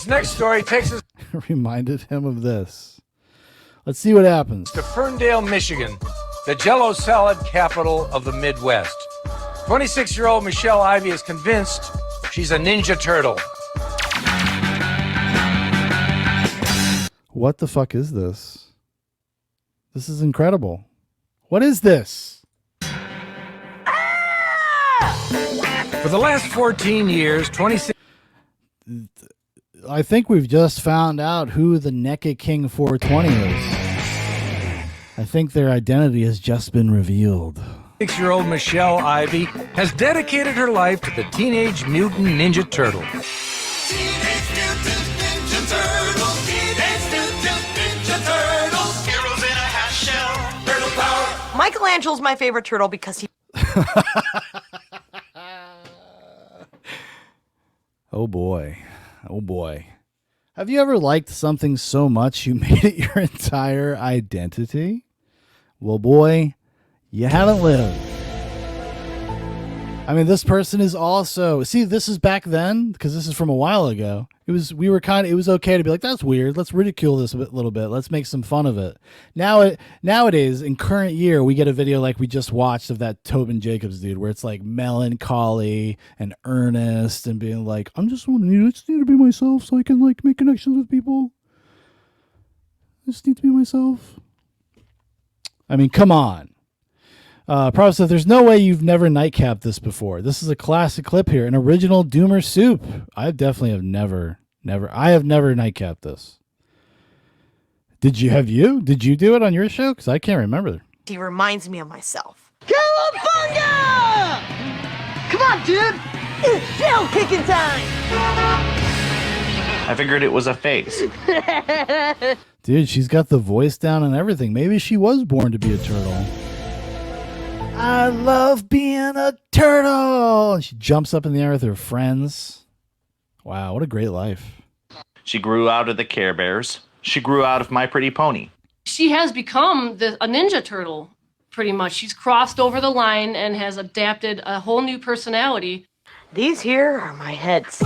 This next story takes us Reminded him of this. Let's see what happens. to Ferndale, Michigan, the Jell-O salad capital of the Midwest. 26-year-old Michelle Ivy is convinced she's a Ninja Turtle. What the fuck is this? This is incredible. What is this? For the last 14 years, 26... I think we've just found out who the NECA King 420 is. I think their identity has just been revealed. 6-year-old Michelle Ivy has dedicated her life to the Teenage Mutant Ninja Turtle. Teenage Mutant Ninja Turtles. Teenage Mutant Ninja Turtles. Heroes in a half shell. Turtle power. Michelangelo's my favorite turtle because he... Oh boy. Oh boy. Have you ever liked something so much you made it your entire identity? Well, boy, you haven't lived. I mean, this person is also... See, this is back then, because this is from a while ago. It was okay to be like, that's weird. Let's ridicule this a little bit. Let's make some fun of it. Nowadays, in current year, we get a video like we just watched of that Tobin Jacobs dude, where it's like melancholy and earnest and being like, I just need to be myself so I can like make connections with people. I just need to be myself. I mean, come on. Probably said, there's no way you've never nightcapped this before. This is a classic clip here, an original Doomer soup. I definitely have never nightcapped this. Did you do it on your show? Because I can't remember. He reminds me of myself. Cowabunga! Come on, dude! It's shell kicking time! I figured it was a phase. Dude, she's got the voice down and everything. Maybe she was born to be a turtle. I love being a turtle. And she jumps up in the air with her friends. Wow, what a great life. She grew out of the Care Bears. She grew out of My Pretty Pony. She has become a Ninja Turtle, pretty much. She's crossed over the line and has adapted a whole new personality. These here are my heads.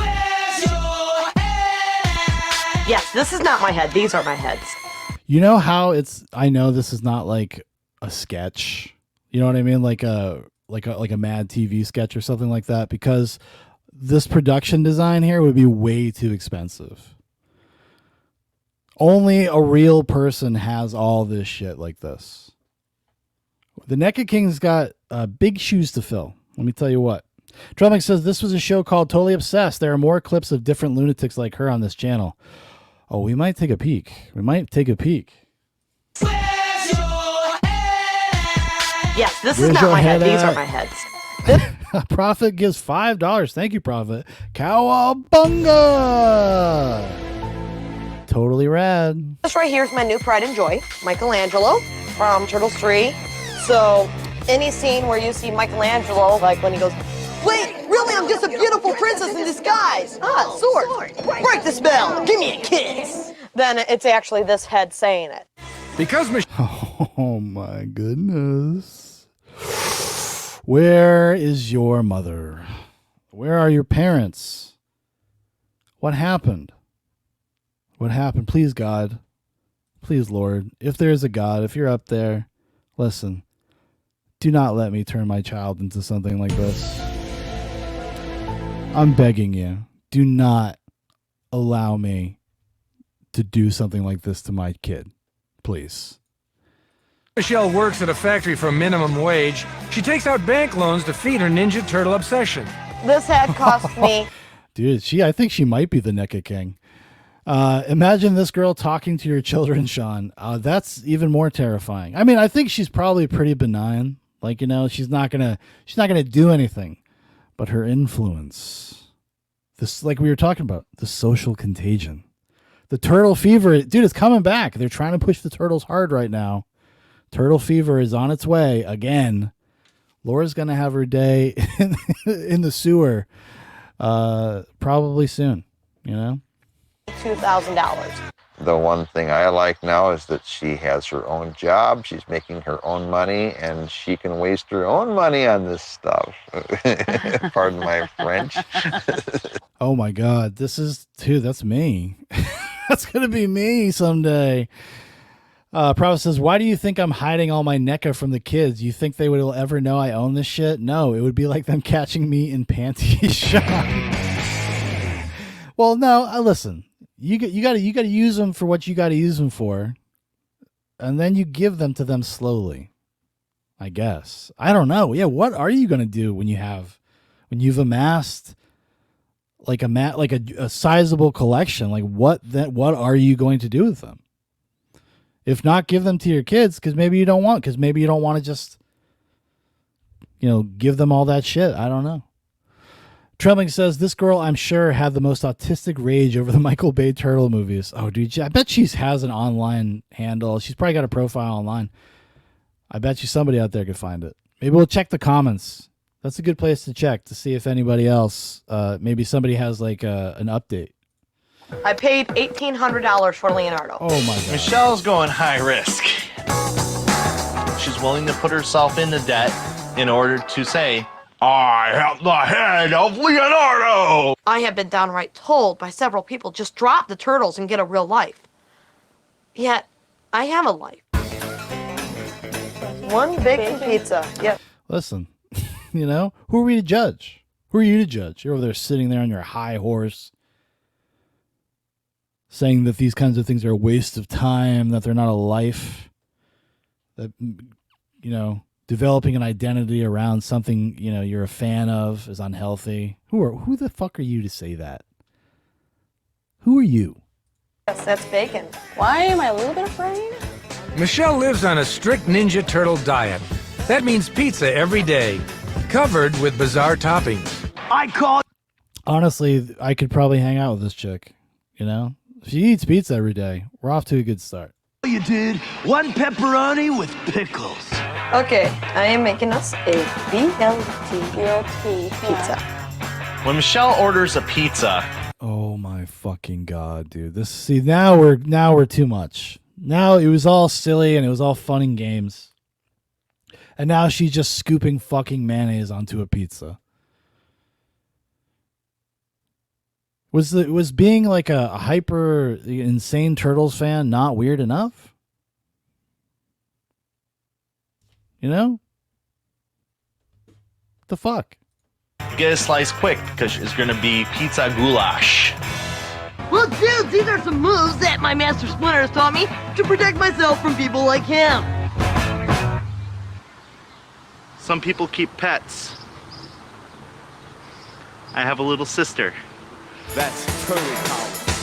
Yes, this is not my head. These are my heads. You know how I know this is not like a sketch. You know what I mean? Like a Mad TV sketch or something like that, because this production design here would be way too expensive. Only a real person has all this shit like this. The NECA King's got big shoes to fill. Let me tell you what. Drumming says this was a show called Totally Obsessed. There are more clips of different lunatics like her on this channel. Oh, we might take a peek. Yes, this is not my head. These are my heads. Prophet gives $5. Thank you, Prophet. Cowabunga! Totally rad. This right here is my new pride and joy, Michelangelo from Turtles 3. So any scene where you see Michelangelo, like when he goes, wait, really, I'm just a beautiful princess in disguise. Ah, sword. Break the spell. Give me a kiss. Then it's actually this head saying it. Because Oh my goodness. Where is your mother? Where are your parents? What happened? What happened? Please, God. Please, Lord. If there is a God, if you're up there, listen. Do not let me turn my child into something like this. I'm begging you. Do not allow me to do something like this to my kid. Please. Michelle works at a factory for a minimum wage. She takes out bank loans to feed her Ninja Turtle obsession. This head cost me. Dude, I think she might be the NECA King. Imagine this girl talking to your children, Shaun. That's even more terrifying. I mean, I think she's probably pretty benign. Like, you know, she's not gonna do anything. But her influence, this, like we were talking about, the social contagion, the turtle fever, dude, it's coming back. They're trying to push the turtles hard right now. Turtle fever is on its way again. Laura's gonna have her day in the sewer, probably soon. You know. $2,000. The one thing I like now is that she has her own job, she's making her own money, and she can waste her own money on this stuff. Pardon my French. Oh my God, dude, that's me. That's gonna be me someday. Prophet says, why do you think I'm hiding all my NECA from the kids? You think they will ever know I own this shit? No, it would be like them catching me in panties, Shaun. Well, no, listen. You gotta use them for what you gotta use them for, and then you give them to them slowly. I guess. I don't know. Yeah, what are you gonna do when you've amassed like a sizable collection? Like what are you going to do with them? If not, give them to your kids because maybe you don't want to just give them all that shit. I don't know. Trembling says, this girl, I'm sure, had the most autistic rage over the Michael Bay Turtle movies. Oh, dude, I bet she has an online handle. She's probably got a profile online. I bet you somebody out there could find it. Maybe we'll check the comments. That's a good place to check to see if anybody else, maybe somebody has like an update. I paid $1,800 for Leonardo. Oh my God. Michelle's going high risk. She's willing to put herself into debt in order to say, I have the head of Leonardo. I have been downright told by several people, just drop the turtles and get a real life. Yet, I have a life. One bacon pizza. Yep. Listen, who are we to judge? Who are you to judge? You're over there sitting there on your high horse, saying that these kinds of things are a waste of time, that they're not a life, that, developing an identity around something, you're a fan of is unhealthy. Who the fuck are you to say that? Who are you? Yes, that's bacon. Why am I a little bit afraid? Michelle lives on a strict Ninja Turtle diet. That means pizza every day, covered with bizarre toppings. Honestly, I could probably hang out with this chick, If she eats pizza every day, we're off to a good start. You did one pepperoni with pickles. Okay, I am making us a BLT pizza. When Michelle orders a pizza, Oh my fucking God, dude. Now we're too much. Now it was all silly and it was all fun and games. And now she's just scooping fucking mayonnaise onto a pizza. Was being like a hyper insane Turtles fan not weird enough? The fuck? get a slice quick because it's going to be pizza goulash. Well, dude, these are some moves that my master Splinter has taught me to protect myself from people like him. Some people keep pets. I have a little sister. That's totally powerful.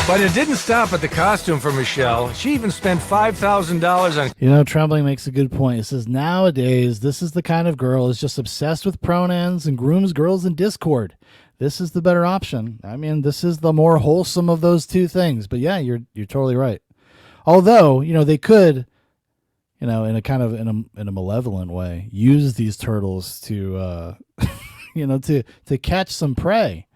But it didn't stop at the costume for Michelle. She even spent $5,000 on... Trembling makes a good point. It says, nowadays, this is the kind of girl who's just obsessed with pronouns and grooms girls in Discord. This is the better option. I mean, this is the more wholesome of those two things. But yeah, you're totally right. Although, they could, in a kind of in a malevolent way, use these turtles to, to catch some prey.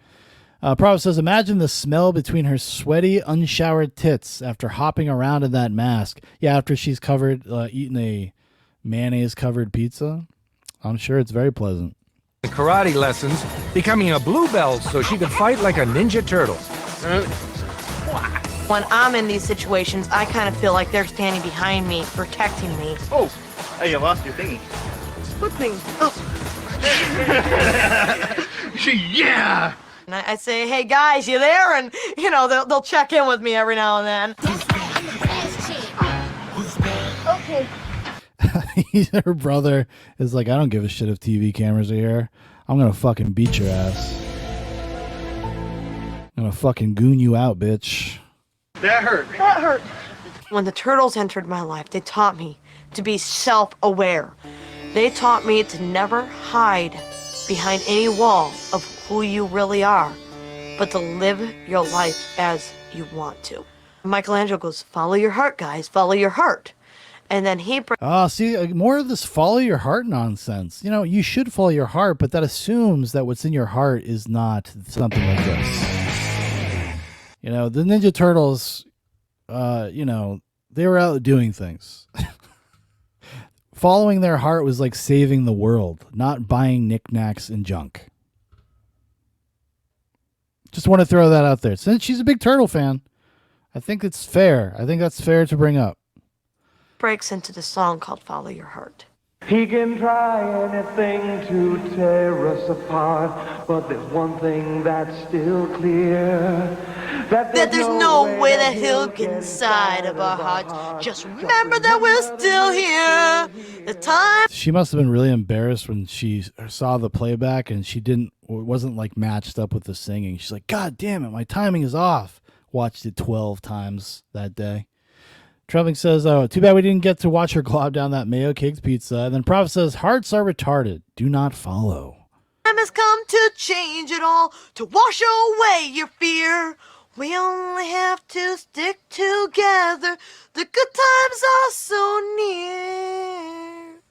Prophet says, imagine the smell between her sweaty, unshowered tits after hopping around in that mask. Yeah, after she's eating a mayonnaise-covered pizza. I'm sure it's very pleasant. karate lessons, becoming a blue belt so she could fight like a ninja turtle. When I'm in these situations, I kind of feel like they're standing behind me, protecting me. Oh, hey, you lost your thingy. What thing? Oh. Yeah! And I say, hey guys, you there? And, they'll check in with me every now and then. Okay. Her brother is like, I don't give a shit if TV cameras are here. I'm gonna fucking beat your ass. I'm gonna fucking goon you out, bitch. That hurt. That hurt. When the turtles entered my life, they taught me to be self-aware. They taught me to never hide behind any wall of who you really are, but to live your life as you want to. Michelangelo goes, follow your heart, guys, follow your heart. And then he... See, more of this follow your heart nonsense. You should follow your heart, but that assumes that what's in your heart is not something like this. The Ninja Turtles, they were out doing things. Following their heart was like saving the world, not buying knickknacks and junk. Just want to throw that out there. Since she's a big Turtle fan, I think it's fair. I think that's fair to bring up. Breaks into the song called Follow Your Heart. He can try anything to tear us apart, but there's one thing that's still clear. That there's no way that he'll get inside of our hearts. Just remember that we're still here. The time. She must have been really embarrassed when she saw the playback and it wasn't like matched up with the singing. She's like, God damn it, my timing is off. Watched it 12 times that day. Treving says, oh, too bad we didn't get to watch her glob down that mayo caked pizza. And then Prophet says, hearts are retarded. Do not follow. Time has come to change it all, to wash away your fear. We only have to stick together. The good times are so near.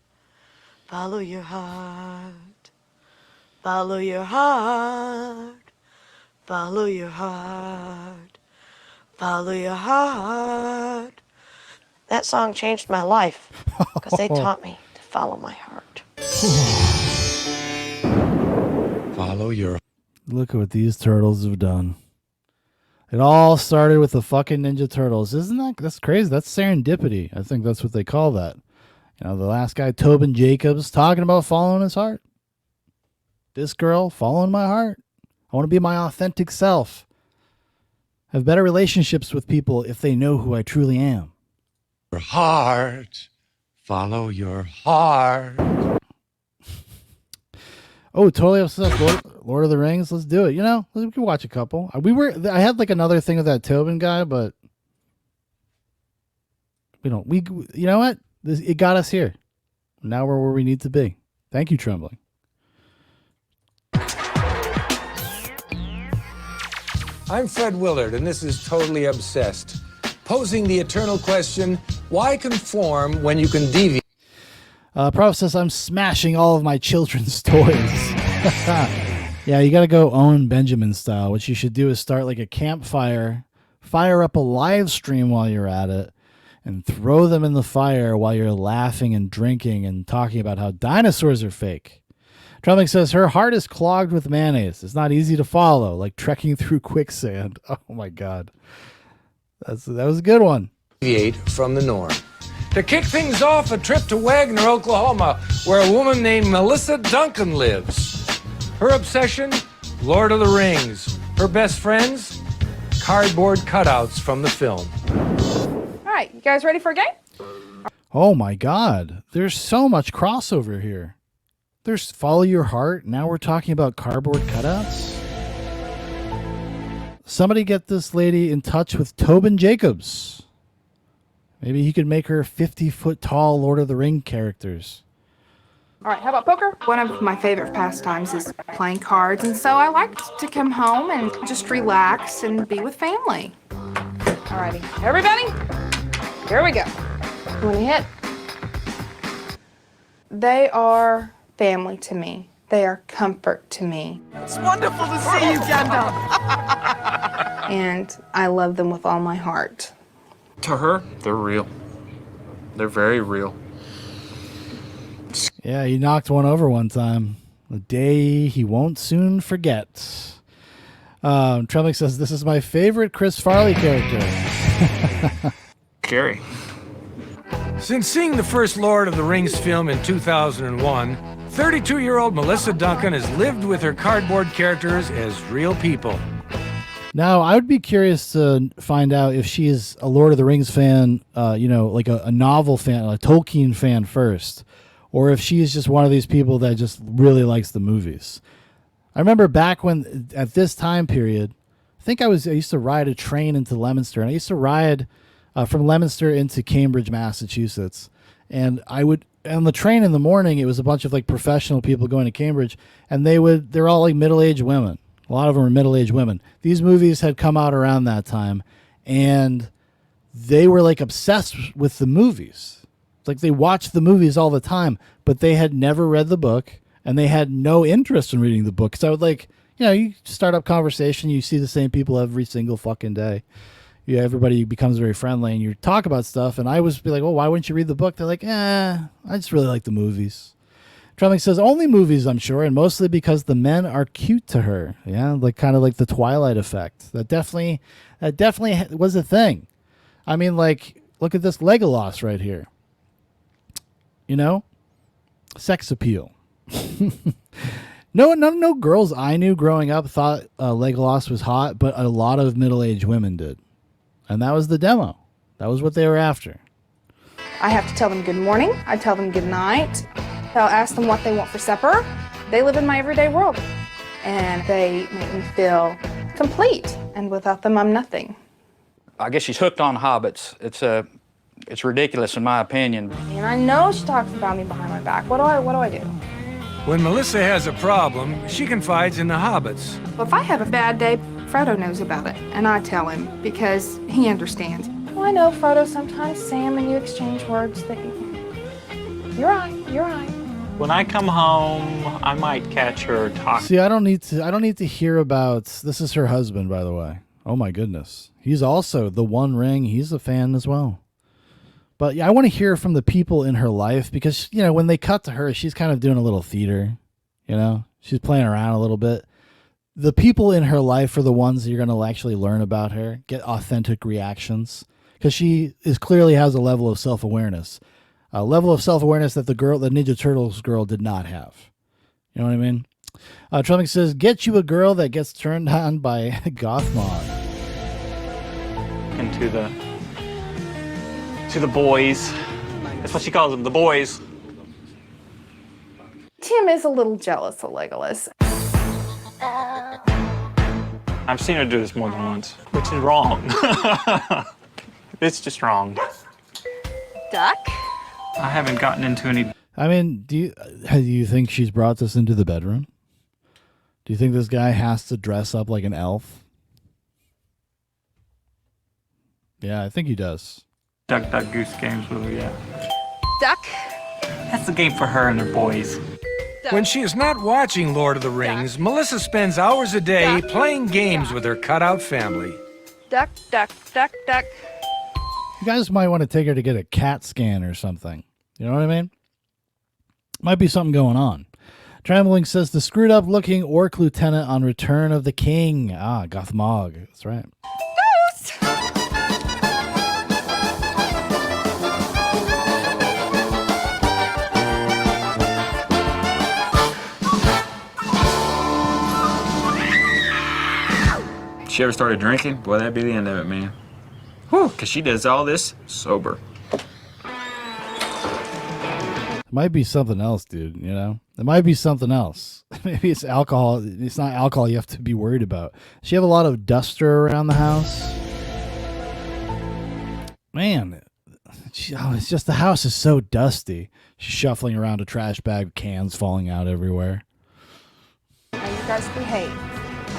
Follow your heart. Follow your heart. Follow your heart. Follow your heart. That song changed my life because they taught me to follow my heart. Follow your. Look at what these turtles have done. It all started with the fucking Ninja Turtles. That's crazy? That's serendipity. I think that's what they call that. The last guy, Tobin Jacobs, talking about following his heart. This girl following my heart. I want to be my authentic self. Have better relationships with people if they know who I truly am. Your heart. Follow your heart. Oh, totally obsessed. Lord of the Rings. Let's do it. We can watch a couple. I had like another thing with that Tobin guy, but you know what? It got us here. Now we're where we need to be. Thank you, Trembling. I'm Fred Willard, and this is Totally Obsessed, posing the eternal question, why conform when you can deviate? Prof says, I'm smashing all of my children's toys. Yeah, you got to go Owen Benjamin style. What you should do is start like a campfire, fire up a live stream while you're at it, and throw them in the fire while you're laughing and drinking and talking about how dinosaurs are fake. Trembling says, her heart is clogged with mayonnaise. It's not easy to follow, like trekking through quicksand. Oh, my God. That was a good one. Deviate from the norm. To kick things off, a trip to Wagner, Oklahoma, where a woman named Melissa Duncan lives. Her obsession, Lord of the Rings. Her best friends, cardboard cutouts from the film. All right, you guys ready for a game? Oh, my God. There's so much crossover here. There's Follow Your Heart. Now we're talking about cardboard cutouts. Somebody get this lady in touch with Tobin Jacobs. Maybe he could make her 50-foot tall Lord of the Ring characters. All right, how about poker? One of my favorite pastimes is playing cards, and so I like to come home and just relax and be with family. All righty, everybody, here we go. You want to hit? They are family to me. They are comfort to me. It's wonderful to see you, Gandalf. And I love them with all my heart. To her, they're real. They're very real. Yeah, he knocked one over one time. A day he won't soon forget. Trembling says, this is my favorite Chris Farley character. Scary. Since seeing the first Lord of the Rings film in 2001, 32-year-old Melissa Duncan has lived with her cardboard characters as real people. Now, I would be curious to find out if she is a Lord of the Rings fan, like a novel fan, a Tolkien fan first, or if she is just one of these people that just really likes the movies. I remember back when, at this time period, I used to ride a train into Leominster, and I used to ride from Leominster into Cambridge, Massachusetts, and on the train in the morning, it was a bunch of like professional people going to Cambridge, and they're all like middle-aged women. A lot of them are middle-aged women. These movies had come out around that time, and they were like obsessed with the movies. It's like they watched the movies all the time, but they had never read the book, and they had no interest in reading the book. So I would you start up conversation, you see the same people every single fucking day. yeah, everybody becomes very friendly and you talk about stuff. And I was be like, well, why wouldn't you read the book? They're like, I just really like the movies. Trumling says only movies, I'm sure, and mostly because the men are cute to her. Yeah, like kind of like the Twilight effect. That definitely was a thing. I mean, like, look at this Legolas right here. You know, sex appeal. No girls I knew growing up thought Legolas was hot, but a lot of middle-aged women did, and that was the demo. That was what they were after. I have to tell them good morning. I tell them good night. I'll ask them what they want for supper. They live in my everyday world, and they make me feel complete. And without them, I'm nothing. I guess she's hooked on hobbits. It's ridiculous in my opinion. And I know she talks about me behind my back. What do I do? When Melissa has a problem, she confides in the hobbits. Well, if I have a bad day, Frodo knows about it, and I tell him because he understands. Well, I know, Frodo, sometimes Sam and you exchange words that you're right. When I come home, I might catch her talking. See, I don't need to hear about. This is her husband, by the way. Oh my goodness, he's also the One Ring. He's a fan as well. But yeah, I want to hear from the people in her life because, you know, when they cut to her, she's kind of doing a little theater, you know, she's playing around a little bit. The people in her life are the ones that you're going to actually learn about her, get authentic reactions, because she clearly has a level of self-awareness, a level of self-awareness that the Ninja Turtles girl did not have. You know what I mean? Trump says, get you a girl that gets turned on by Gothmog. Into the boys. That's what she calls them, the boys. Tim is a little jealous of Legolas. I've seen her do this more than once, which is wrong. It's just wrong. Duck? I haven't gotten into any. I mean, do you think she's brought this into the bedroom? Do you think this guy has to dress up like an elf? Yeah, I think he does. Duck, duck, goose games with her, yeah. Duck? That's the game for her and her boys. When she is not watching Lord of the Rings, Melissa spends hours a day playing games with her cutout family. Duck, duck, duck, duck. You guys might want to take her to get a CAT scan or something. You know what I mean? Might be something going on. Trembling says the screwed up looking orc lieutenant on Return of the King. Ah, Gothmog. That's right. She ever started drinking? Boy, that'd be the end of it, man. Whew, because she does all this sober. It might be something else, dude, you know? It might be something else. Maybe it's alcohol. It's not alcohol you have to be worried about. Does she have a lot of duster around the house? Man, it's just the house is so dusty. She's shuffling around a trash bag, cans falling out everywhere. Now you guys behave.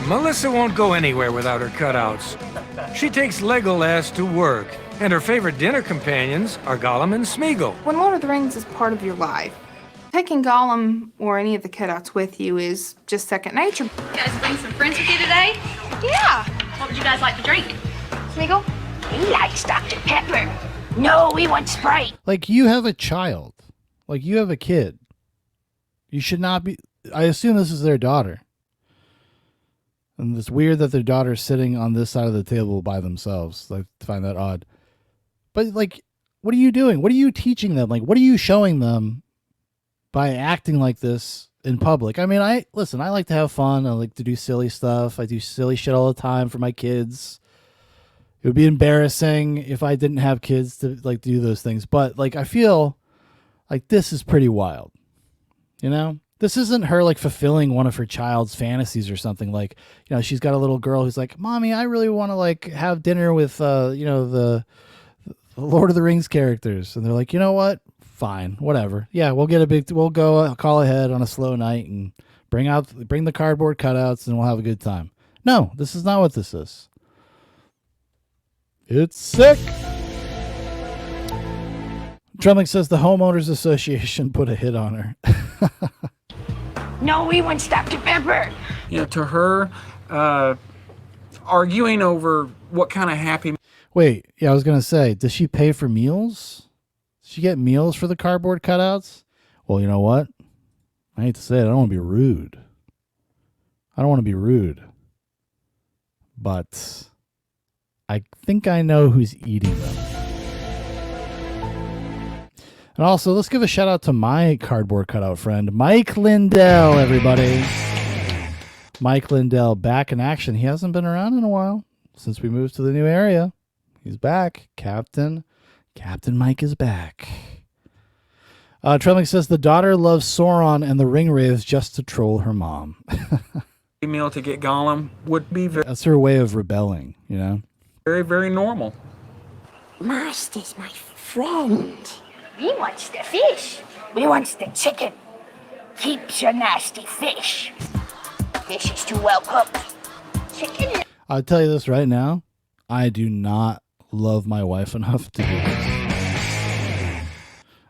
Melissa won't go anywhere without her cutouts. She takes Legolas to work, and her favorite dinner companions are Gollum and Smeagol. When Lord of the Rings is part of your life, taking Gollum or any of the cutouts with you is just second nature. You guys bring some friends with you today? Yeah. What would you guys like to drink? Smeagol? He likes Dr. Pepper. No, we want Sprite. Like, you have a child. Like, you have a kid. You should not be... I assume this is their daughter. And it's weird that their daughter's sitting on this side of the table by themselves. I find that odd. But, like, what are you doing? What are you teaching them? Like, what are you showing them by acting like this in public? I mean, I like to have fun. I like to do silly stuff. I do silly shit all the time for my kids. It would be embarrassing if I didn't have kids to, like, do those things. But, like, I feel like this is pretty wild. You know? This isn't her, like, fulfilling one of her child's fantasies or something. Like, you know, she's got a little girl who's like, Mommy, I really want to, like, have dinner with, you know, the Lord of the Rings characters. And they're like, you know what? Fine, whatever. Yeah, we'll go call ahead on a slow night and bring the cardboard cutouts and we'll have a good time. No, this is not what this is. It's sick. Drumming says the homeowners association put a hit on her. No, we want Dr. Pepper. You know, to her, arguing over what kind of happy... Wait, yeah, I was gonna say, does she pay for meals? Does she get meals for the cardboard cutouts? Well, you know what? I hate to say it, I don't want to be rude. But I think I know who's eating them. And also, let's give a shout out to my cardboard cutout friend, Mike Lindell, everybody. Mike Lindell back in action. He hasn't been around in a while since we moved to the new area. He's back. Captain Mike is back. Trembling says the daughter loves Sauron and the Ringwraiths just to troll her mom. Meal to get Gollum would be That's her way of rebelling, you know? very, very normal. Master's my friend. We wants the fish. We wants the chicken. Keeps your nasty fish. Fish is too well cooked. Chicken. I'll tell you this right now. I do not love my wife enough to do this.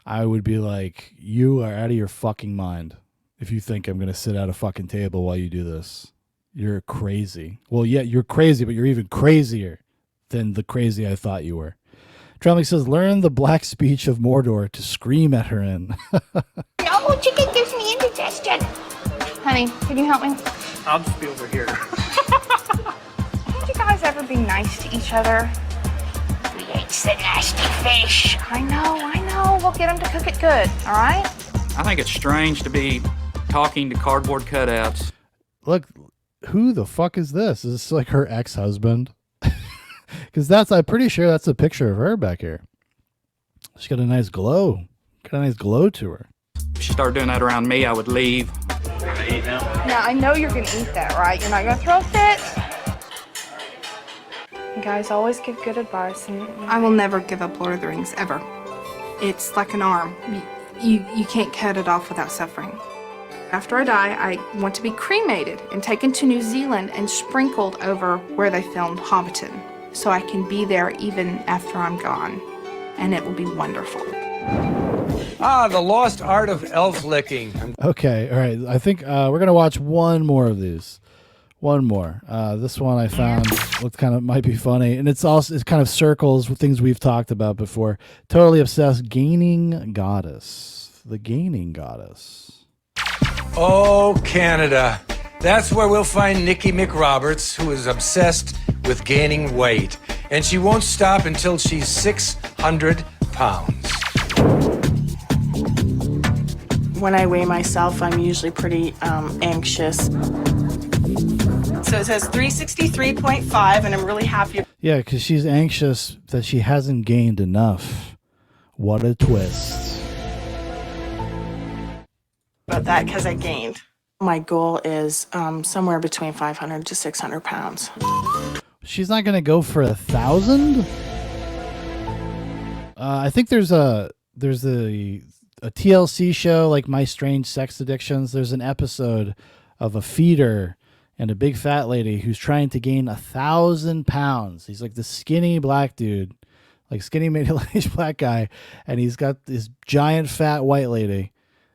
I would be like, you are out of your fucking mind if you think I'm going to sit at a fucking table while you do this. You're crazy. Well, yeah, you're crazy, but you're even crazier than the crazy I thought you were. Trembling says, learn the black speech of Mordor to scream at her in. No, chicken gives me indigestion. Honey, can you help me? I'll just be over here. Would you guys ever be nice to each other? We hates the nasty fish. I know. We'll get them to cook it good, all right? I think it's strange to be talking to cardboard cutouts. Look, who the fuck is this? Is this like her ex-husband? Because I'm pretty sure that's a picture of her back here. She's got a nice glow. Got a nice glow to her. If she started doing that around me, I would leave. Now, I know you're going to eat that, right? You're not going to throw a fit? You guys always give good advice. And I will never give up Lord of the Rings, ever. It's like an arm. You can't cut it off without suffering. After I die, I want to be cremated and taken to New Zealand and sprinkled over where they filmed Hobbiton, so I can be there even after I'm gone, and it will be wonderful. Ah, the lost art of elf licking. Okay, all right. I think we're going to watch one more of these. One more. This one I found looked kind of might be funny, and it kind of circles with things we've talked about before. Totally obsessed gaining goddess. The gaining goddess. Oh, Canada. That's where we'll find Nikki McRoberts, who is obsessed with gaining weight. And she won't stop until she's 600 pounds. When I weigh myself, I'm usually pretty anxious. So it says 363.5, and I'm really happy. Yeah, because she's anxious that she hasn't gained enough. What a twist. About that because I gained. My goal is somewhere between 500 to 600 pounds. She's not going to go for 1,000? I think there's a TLC show like My Strange Sex Addictions. There's an episode of a feeder and a big fat lady who's trying to gain 1,000 pounds. He's like the skinny black dude, like skinny middle-aged black guy, and he's got this giant fat white lady,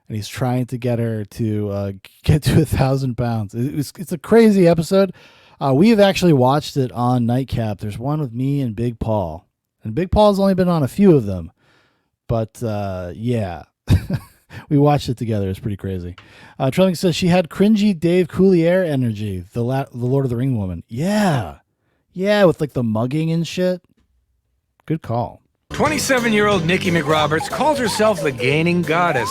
and he's trying to get her to get to 1,000 pounds. It's a crazy episode. We have actually watched it on Nightcap. There's one with me and Big Paul, and Big Paul's only been on a few of them, but yeah. We watched it together. It's pretty crazy. Trelling says she had cringy Dave Coulier energy, the Lord of the Ring woman. Yeah, with like the mugging and shit. Good call. 27-year-old Nikki McRoberts calls herself the gaining goddess.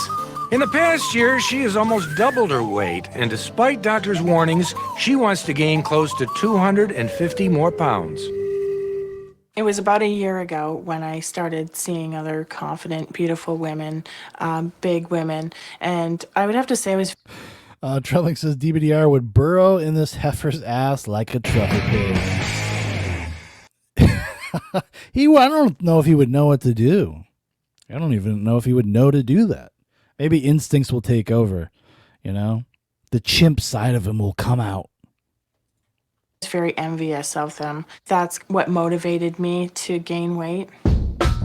In the past year, she has almost doubled her weight, and despite doctors' warnings, she wants to gain close to 250 more pounds. It was about a year ago when I started seeing other confident, beautiful women, big women, and I would have to say it was... Trelling says DBDR would burrow in this heifer's ass like a trucker pig. I don't know if he would know what to do. I don't even know if he would know to do that. Maybe instincts will take over, you know? The chimp side of him will come out. Very envious of them. That's what motivated me to gain weight.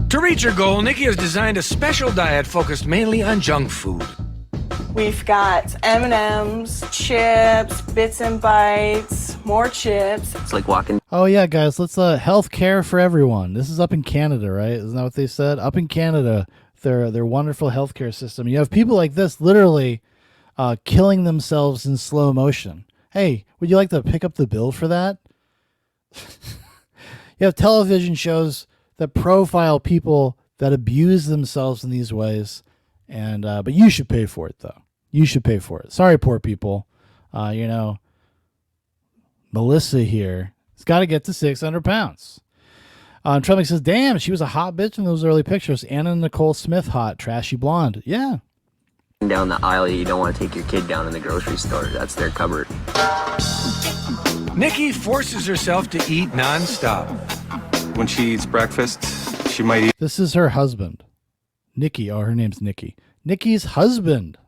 To reach her goal, Nikki has designed a special diet focused mainly on junk food. We've got M&Ms, chips, bits and bites, more chips. It's like walking. Oh yeah, guys, let's health care for everyone. This is up in Canada, right? Isn't that what they said? Up in Canada, their wonderful healthcare system. You have people like this literally killing themselves in slow motion. Hey, would you like to pick up the bill for that? You have television shows that profile people that abuse themselves in these ways, and but you should pay for it though. You should pay for it. Sorry, poor people. You know, Melissa here has got to get to 600 pounds. Trump says, damn, she was a hot bitch in those early pictures. Anna Nicole Smith, hot, trashy blonde. Yeah. Down the aisle, you don't want to take your kid down in the grocery store. That's their cupboard. Nikki forces herself to eat nonstop. When she eats breakfast, she might eat. This is her husband. Nikki. Oh, her name's Nikki. Nikki's husband.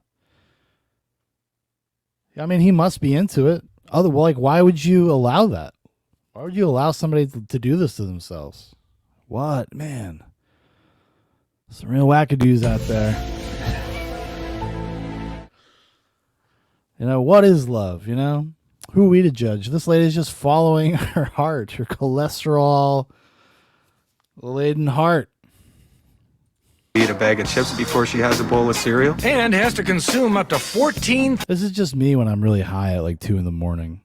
I mean, he must be into it. Like, why would you allow that? Why would you allow somebody to do this to themselves? What, man? Some real wackadoos out there. You know, what is love, you know? Who are we to judge? This lady's just following her heart, her cholesterol-laden heart. Eat a bag of chips before she has a bowl of cereal. And has to consume up to 14. This is just me when I'm really high at like 2 a.m.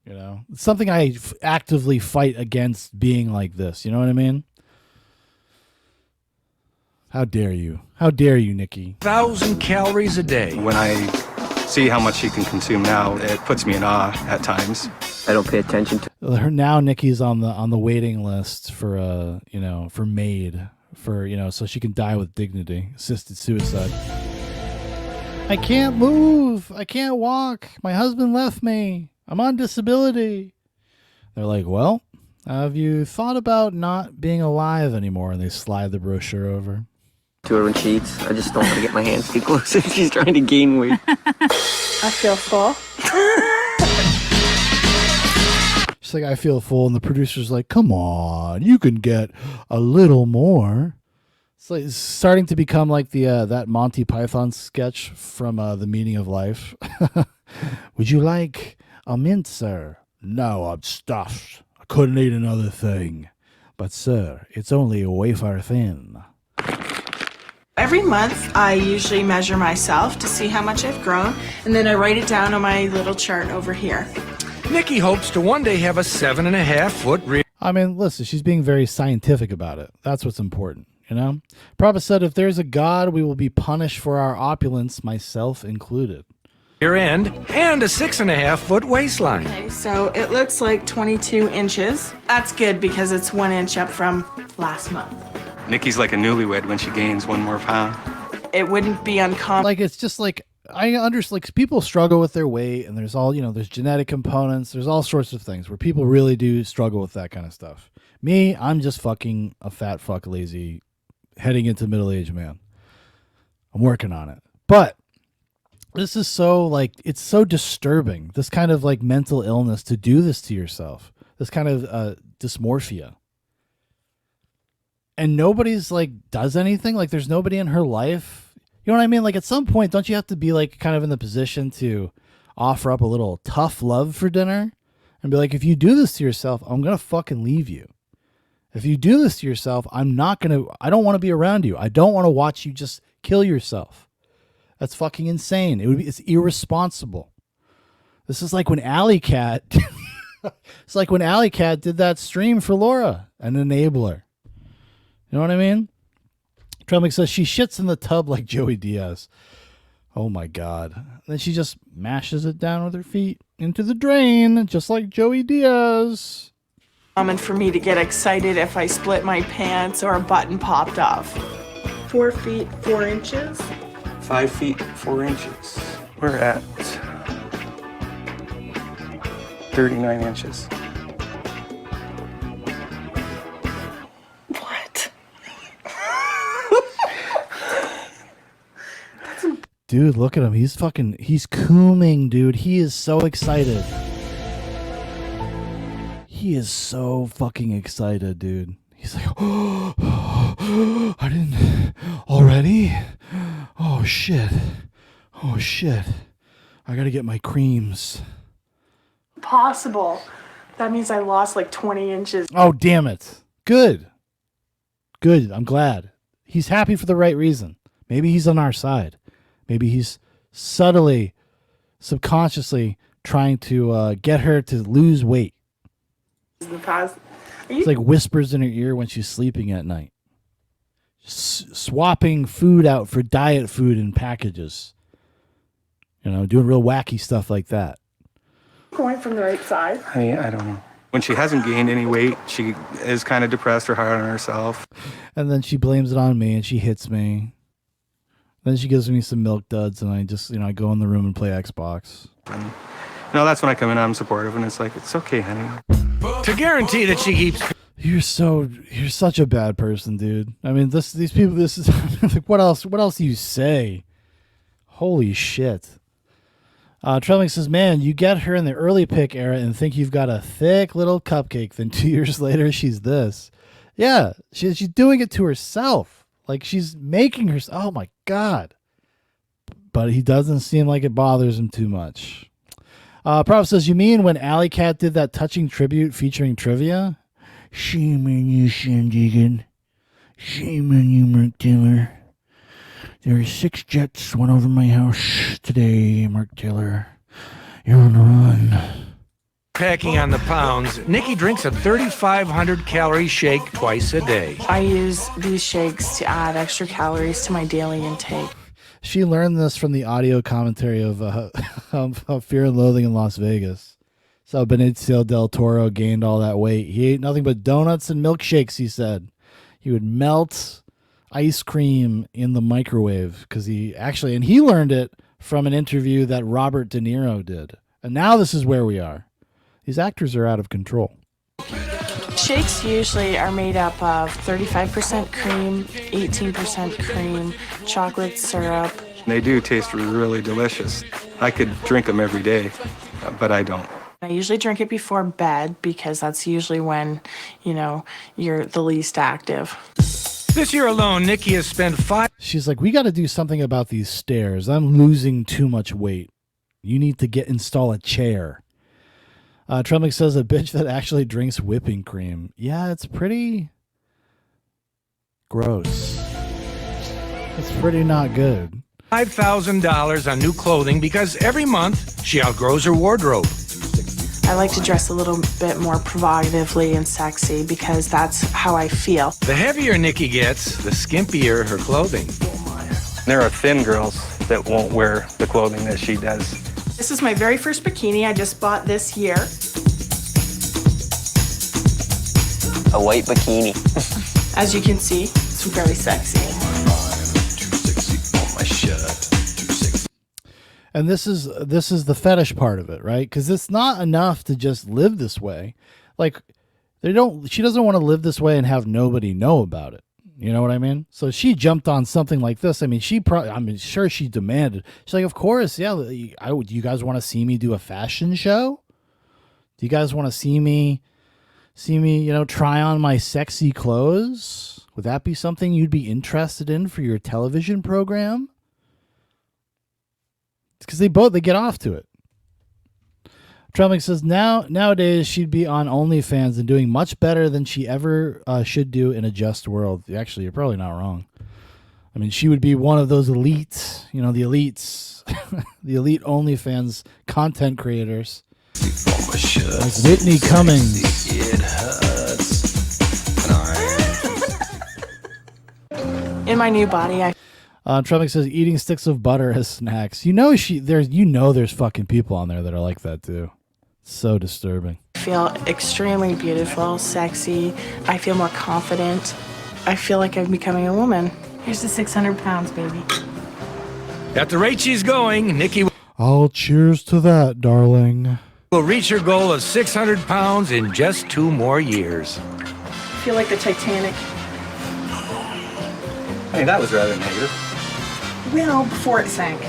You know, it's something I actively fight against being like this. You know what I mean? How dare you? How dare you, Nikki? 1,000 calories a day. When I see how much she can consume now, it puts me in awe at times. I don't pay attention to her now. Nikki's on the waiting list for for MAID, so she can die with dignity, assisted suicide. I can't move. I can't walk. My husband left me. I'm on disability. They're like, well, have you thought about not being alive anymore? And they slide the brochure over to her when she eats. I just don't want to get my hands too close if she's trying to gain weight. I feel full. She's like, I feel full. And the producer's like, come on, you can get a little more. It's starting to become like the that Monty Python sketch from The Meaning of Life. Would you like a mint, sir? No, I'm stuffed. I couldn't eat another thing. But, sir, it's only a wafer thin. Every month, I usually measure myself to see how much I've grown, and then I write it down on my little chart over here. Nikki hopes to one day have a 7.5-foot rear. I mean, listen, she's being very scientific about it. That's what's important, you know? Prabhupada said, if there's a God, we will be punished for our opulence, myself included. Rear end and a 6.5-foot waistline. Okay, so it looks like 22 inches. That's good because it's 1 inch up from last month. Nikki's like a newlywed when she gains 1 more pound. It wouldn't be uncommon. Like, it's just like, I understand, like, people struggle with their weight, and there's all, there's genetic components, there's all sorts of things where people really do struggle with that kind of stuff. Me, I'm just fucking a fat fuck lazy heading into middle-aged man. I'm working on it. But this is so, like, it's so disturbing, this kind of, like, mental illness to do this to yourself, this kind of dysmorphia. And nobody's, like, does anything? Like, there's nobody in her life. You know what I mean? Like, at some point, don't you have to be, like, kind of in the position to offer up a little tough love for dinner? And be like, if you do this to yourself, I'm going to fucking leave you. If you do this to yourself, I don't want to be around you. I don't want to watch you just kill yourself. That's fucking insane. It's irresponsible. This is like when Alley Cat it's like when Alley Cat did that stream for Laura, an enabler. You know what I mean? Trump says she shits in the tub like Joey Diaz. Oh my God. And then she just mashes it down with her feet into the drain, just like Joey Diaz. Common for me to get excited if I split my pants or a button popped off. 4 feet, 4 inches. 5 feet, 4 inches. We're at 39 inches. What? Dude, look at him. He's cooming, dude. He is so excited. He is so fucking excited, dude. He's like, oh, I didn't already? Oh, shit. Oh shit! I gotta get my creams. Possible. That means I lost like 20 inches. Oh damn it! Good. Good. I'm glad. He's happy for the right reason. Maybe he's on our side. Maybe he's subtly, subconsciously trying to get her to lose weight. It's like whispers in her ear when she's sleeping at night. Swapping food out for diet food in packages. You know, doing real wacky stuff like that. Going from the right side. I don't know. When she hasn't gained any weight, she is kind of depressed or hard on herself. And then she blames it on me and she hits me. Then she gives me some milk duds and I just, I go in the room and play Xbox. And, that's when I come in, I'm supportive, and it's like, it's okay, honey. To guarantee that she keeps... You're such a bad person, dude. I mean, these people, this is... like, what else do you say? Holy shit. Trelling says, man, you get her in the early pick era and think you've got a thick little cupcake. Then 2 years later, she's this. Yeah, she's doing it to herself. Like, she's making her... Oh, my God. But he doesn't seem like it bothers him too much. Prof says, you mean when Alley Cat did that touching tribute featuring trivia? Shame on you, Sandigan. Shame on you, Mark Taylor. There are 6 jets went over my house today, Mark Taylor. You're on the run. Packing on the pounds, Nikki drinks a 3,500 calorie shake twice a day. I use these shakes to add extra calories to my daily intake. She learned this from the audio commentary of Fear and Loathing in Las Vegas. So Benicio del Toro gained all that weight. He ate nothing but donuts and milkshakes, he said. He would melt ice cream in the microwave because he learned it from an interview that Robert De Niro did. And now this is where we are. These actors are out of control. Shakes usually are made up of 35% cream, 18% cream, chocolate syrup. They do taste really delicious. I could drink them every day, but I don't. I usually drink it before bed because that's usually when, you're the least active. This year alone, Nikki has spent She's like, we got to do something about these stairs. I'm losing too much weight. You need to install a chair. Trummick says a bitch that actually drinks whipping cream. Yeah, it's pretty gross. It's pretty not good. $5,000 on new clothing because every month she outgrows her wardrobe. I like to dress a little bit more provocatively and sexy because that's how I feel. The heavier Nikki gets, the skimpier her clothing. There are thin girls that won't wear the clothing that she does. This is my very first bikini. I just bought this year. A white bikini. As you can see, it's very sexy. And this is the fetish part of it, right? Because it's not enough to just live this way. Like, she doesn't want to live this way and have nobody know about it. You know what I mean? So she jumped on something like this. I mean, sure she demanded. She's like, of course, yeah. Do you guys want to see me do a fashion show? Do you guys want to see me, try on my sexy clothes? Would that be something you'd be interested in for your television program? It's because they get off to it. Trummick says nowadays she'd be on OnlyFans and doing much better than she ever should do in a just world. Actually, you're probably not wrong. I mean, she would be one of those elites, the elites, the elite OnlyFans content creators. Like Whitney Cummings. In my new body, Trummick says eating sticks of butter as snacks. There's fucking people on there that are like that too. So disturbing. I feel extremely beautiful, sexy. I feel more confident. I feel like I'm becoming a woman. Here's the 600 pounds, baby. At the rate she's going, Nikki I'll cheers to that, darling. will reach her goal of 600 pounds in just 2 more years. I feel like the Titanic. Hey, that was rather negative. Well, before it sank.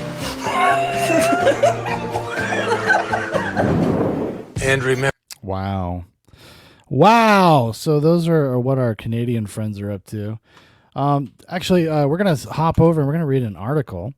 And remember... Wow. So those are what our Canadian friends are up to. Actually, we're going to hop over and we're going to read an article